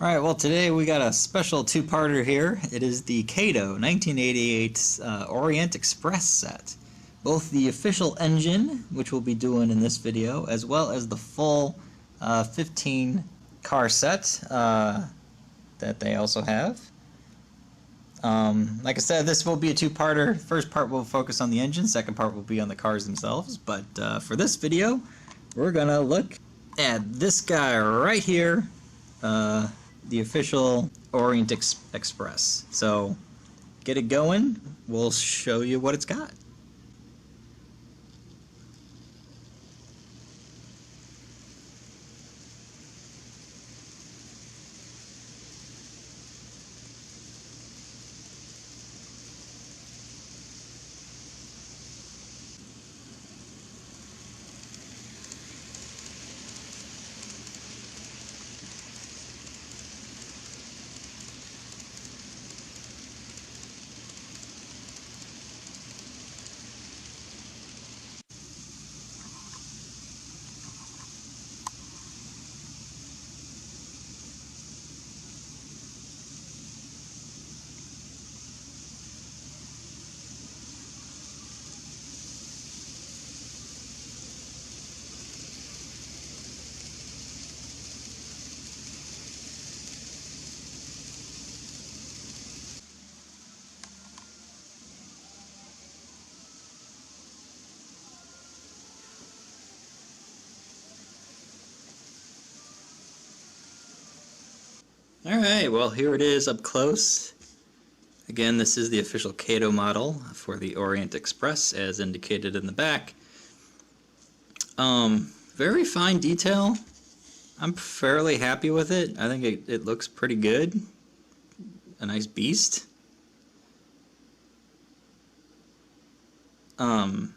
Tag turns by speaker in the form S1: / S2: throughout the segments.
S1: Alright, well today we got a special two-parter here. It is the Kato 1988 Orient Express set. Both the official engine, which we'll be doing in this video, as well as the full 15 car set that they also have. Like I said, this will be a two-parter. First part will focus on the engine, second part will be on the cars themselves. But for this video, we're gonna look at this guy right here. The official Orient Express. So get it going, we'll show you what it's got. Alright, well here it is up close. Again, this is the official Kato model for the Orient Express as indicated in the back. Very fine detail. I'm fairly happy with it. I think it looks pretty good. A nice beast. Why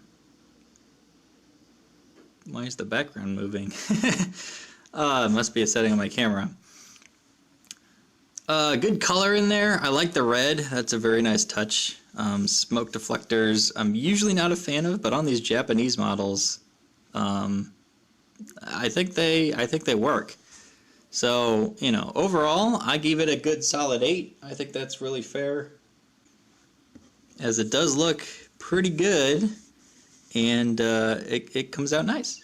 S1: is the background moving? It must be a setting on my camera. Good color in there. I like the red. That's a very nice touch. Smoke deflectors I'm usually not a fan of, but on these Japanese models, I think they work. So, you know, overall, I give it a good solid 8. I think that's really fair, as it does look pretty good, and it comes out nice.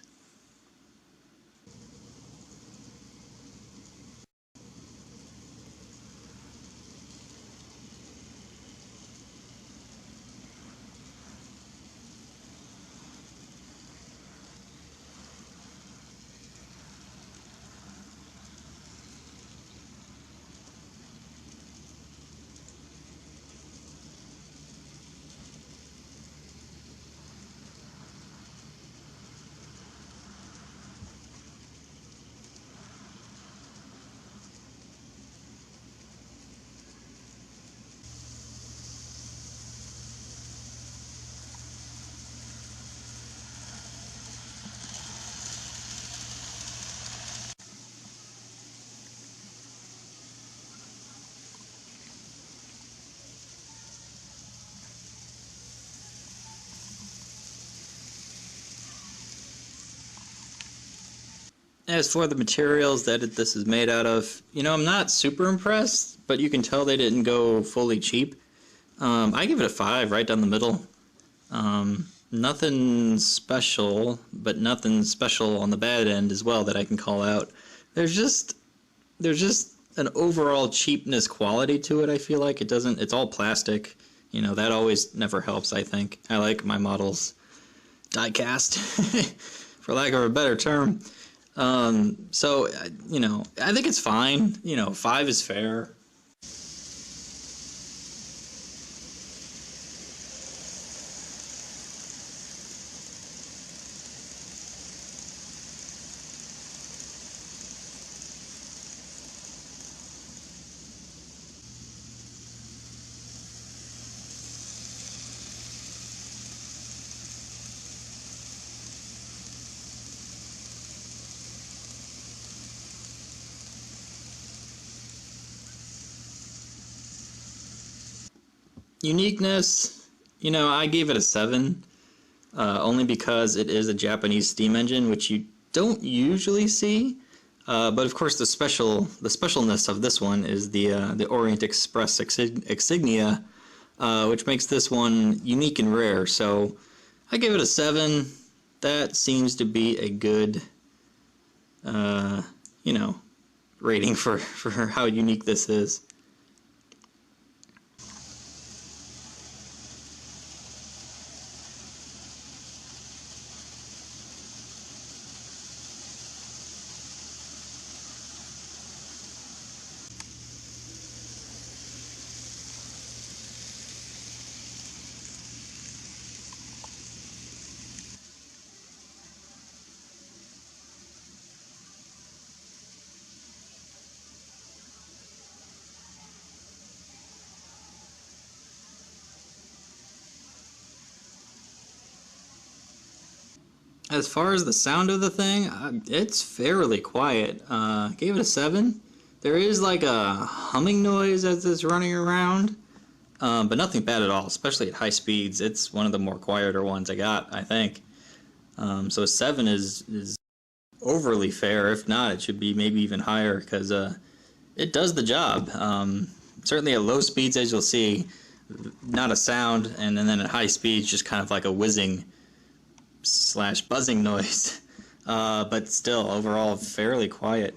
S1: As for the materials that this is made out of, you know, I'm not super impressed, but you can tell they didn't go fully cheap. I give it a 5 right down the middle. Nothing special, but nothing special on the bad end as well that I can call out. There's just an overall cheapness quality to it. I feel like it's all plastic. You know, that always never helps, I think. I like my models die cast, for lack of a better term. So, you know, I think it's fine. You know, 5 is fair. Uniqueness, you know, I gave it a 7, only because it is a Japanese steam engine, which you don't usually see. But of course, the specialness of this one is the Orient Express insignia, which makes this one unique and rare. So I give it a 7. That seems to be a good, you know, rating for how unique this is. As far as the sound of the thing, it's fairly quiet. Gave it a 7. There is like a humming noise as it's running around, but nothing bad at all, especially at high speeds. It's one of the more quieter ones I got, I think. So a 7 is overly fair. If not, it should be maybe even higher, because it does the job. Certainly at low speeds, as you'll see, not a sound, and then at high speeds, just kind of like a whizzing / buzzing noise, but still overall fairly quiet.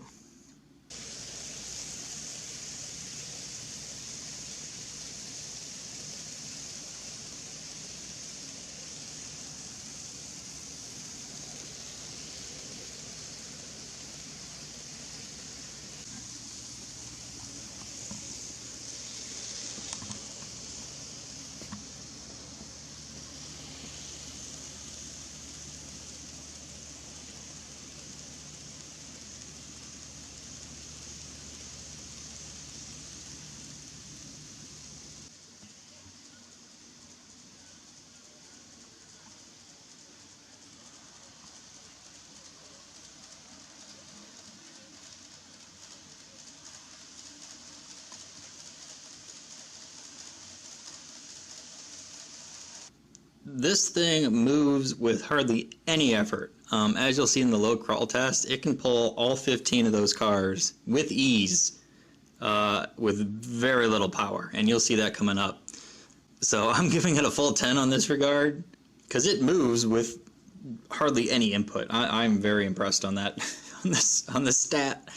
S1: This thing moves with hardly any effort. As you'll see in the low crawl test, it can pull all 15 of those cars with ease, with very little power, and you'll see that coming up. So I'm giving it a full 10 on this regard, because it moves with hardly any input. I'm very impressed on that, on this stat.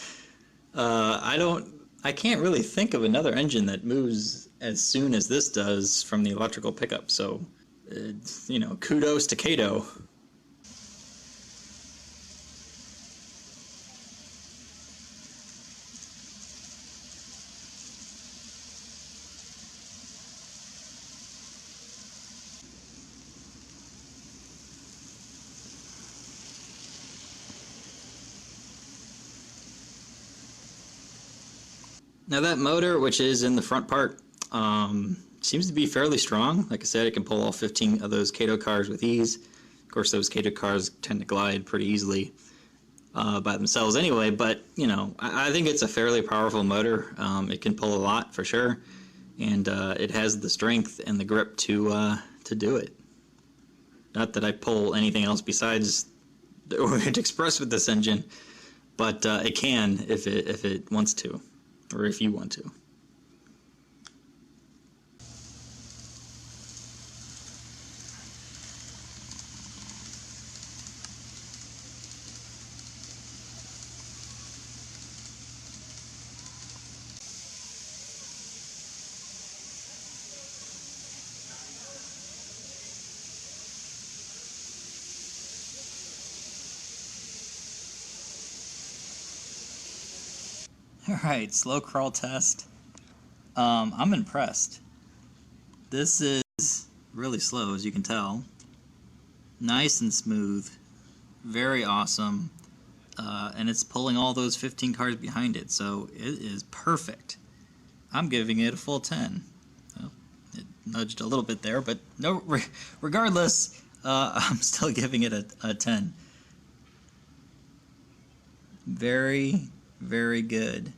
S1: I can't really think of another engine that moves as soon as this does from the electrical pickup. So, you know, kudos to Kato. Now that motor, which is in the front part, seems to be fairly strong. Like I said, it can pull all 15 of those Kato cars with ease. Of course, those Kato cars tend to glide pretty easily by themselves anyway, but, you know, I think it's a fairly powerful motor. It can pull a lot for sure, and it has the strength and the grip to do it. Not that I pull anything else besides the Orient Express with this engine, but it can if it wants to, or if you want to. Alright, slow crawl test. I'm impressed. This is really slow, as you can tell. Nice and smooth. Very awesome. And it's pulling all those 15 cars behind it, so it is perfect. I'm giving it a full 10. Well, it nudged a little bit there, but no, regardless, I'm still giving it a 10. Very, very good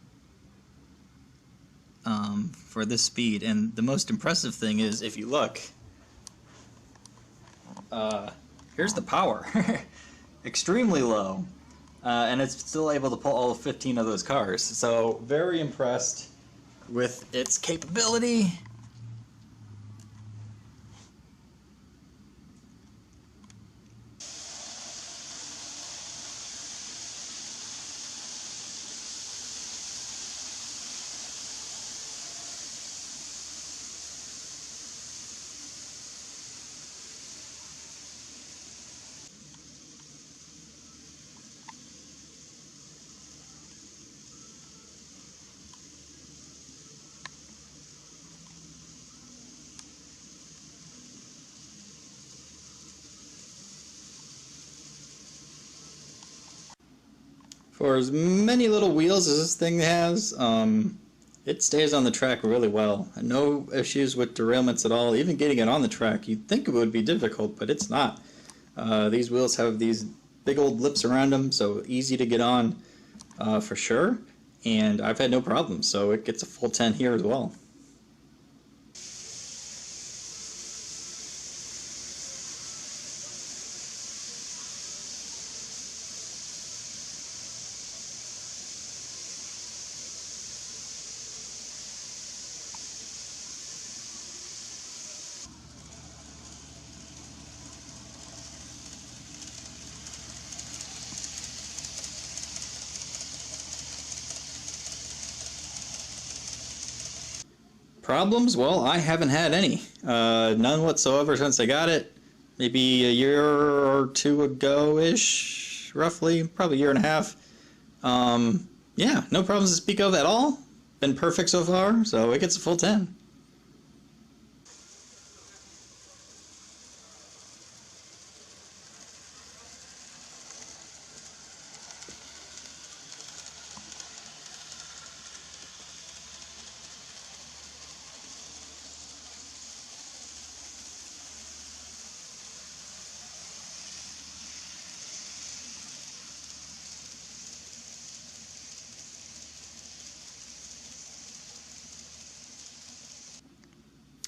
S1: for this speed. And the most impressive thing is, if you look, here's the power. Extremely low. and it's still able to pull all 15 of those cars. So very impressed with its capability. For as many little wheels as this thing has, it stays on the track really well. No issues with derailments at all. Even getting it on the track, you'd think it would be difficult, but it's not. These wheels have these big old lips around them, so easy to get on for sure. And I've had no problems, so it gets a full 10 here as well. Problems? Well, I haven't had any. None whatsoever since I got it. Maybe a year or two ago-ish, roughly. Probably a year and a half. Yeah, no problems to speak of at all. Been perfect so far, so it gets a full 10.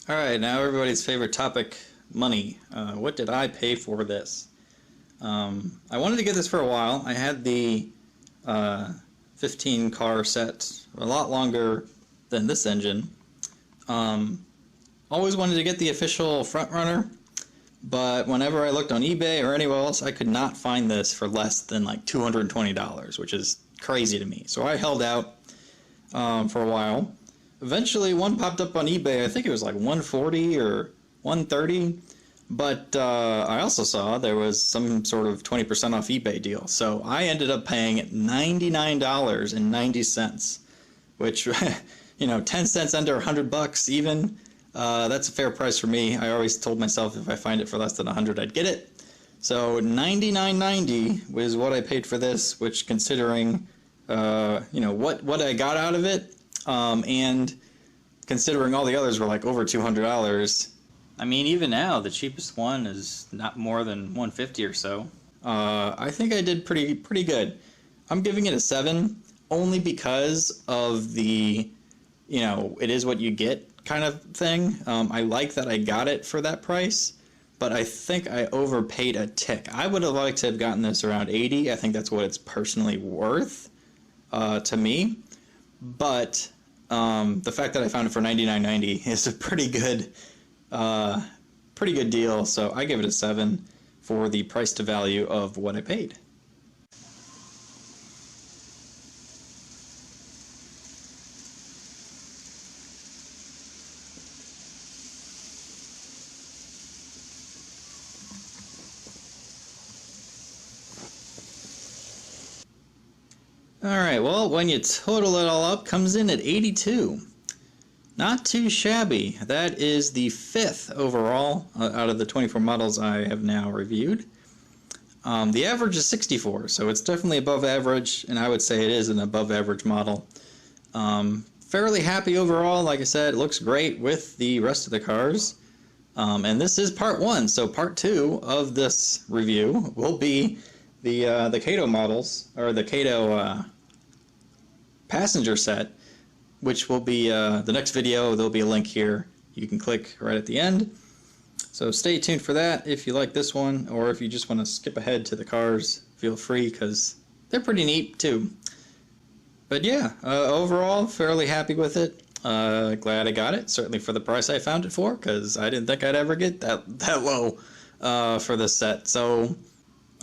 S1: Alright, now everybody's favorite topic, money. What did I pay for this? I wanted to get this for a while. I had the 15 car set a lot longer than this engine. Always wanted to get the official front runner, but whenever I looked on eBay or anywhere else, I could not find this for less than like $220, which is crazy to me. So I held out for a while. Eventually, one popped up on eBay. I think it was like $140 or $130. But I also saw there was some sort of 20% off eBay deal. So I ended up paying $99.90, which, you know, 10 cents under $100 even. That's a fair price for me. I always told myself if I find it for less than $100, I'd get it. So $99.90 was what I paid for this, which considering, you know, what I got out of it, and considering all the others were like over $200. I mean, even now, the cheapest one is not more than $150 or so. I think I did pretty good. I'm giving it a 7, only because of the, you know, it is what you get kind of thing. I like that I got it for that price, but I think I overpaid a tick. I would have liked to have gotten this around 80. I think that's what it's personally worth to me. But the fact that I found it for $99.90 is a pretty good deal. So I give it a 7 for the price to value of what I paid. Alright, well, when you total it all up, comes in at 82. Not too shabby. That is the 5th overall out of the 24 models I have now reviewed. The average is 64, so it's definitely above average, and I would say it is an above average model. Fairly happy overall. Like I said, it looks great with the rest of the cars. And this is part 1, so part 2 of this review will be the Kato models, or the Kato passenger set, which will be the next video. There'll be a link here. You can click right at the end. So stay tuned for that if you like this one, or if you just want to skip ahead to the cars, feel free, because they're pretty neat too. But yeah, overall, fairly happy with it. Glad I got it, certainly for the price I found it for, because I didn't think I'd ever get that low for this set. So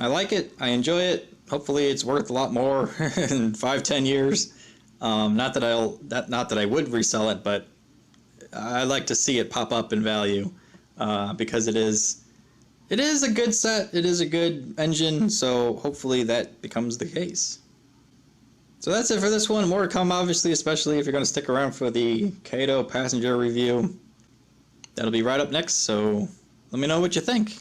S1: I like it, I enjoy it. Hopefully it's worth a lot more in 5-10 years. Not that I would resell it, but I like to see it pop up in value because it is a good set, it is a good engine, so hopefully that becomes the case. So that's it for this one. More to come, obviously, especially if you're going to stick around for the Kato passenger review. That'll be right up next, so let me know what you think.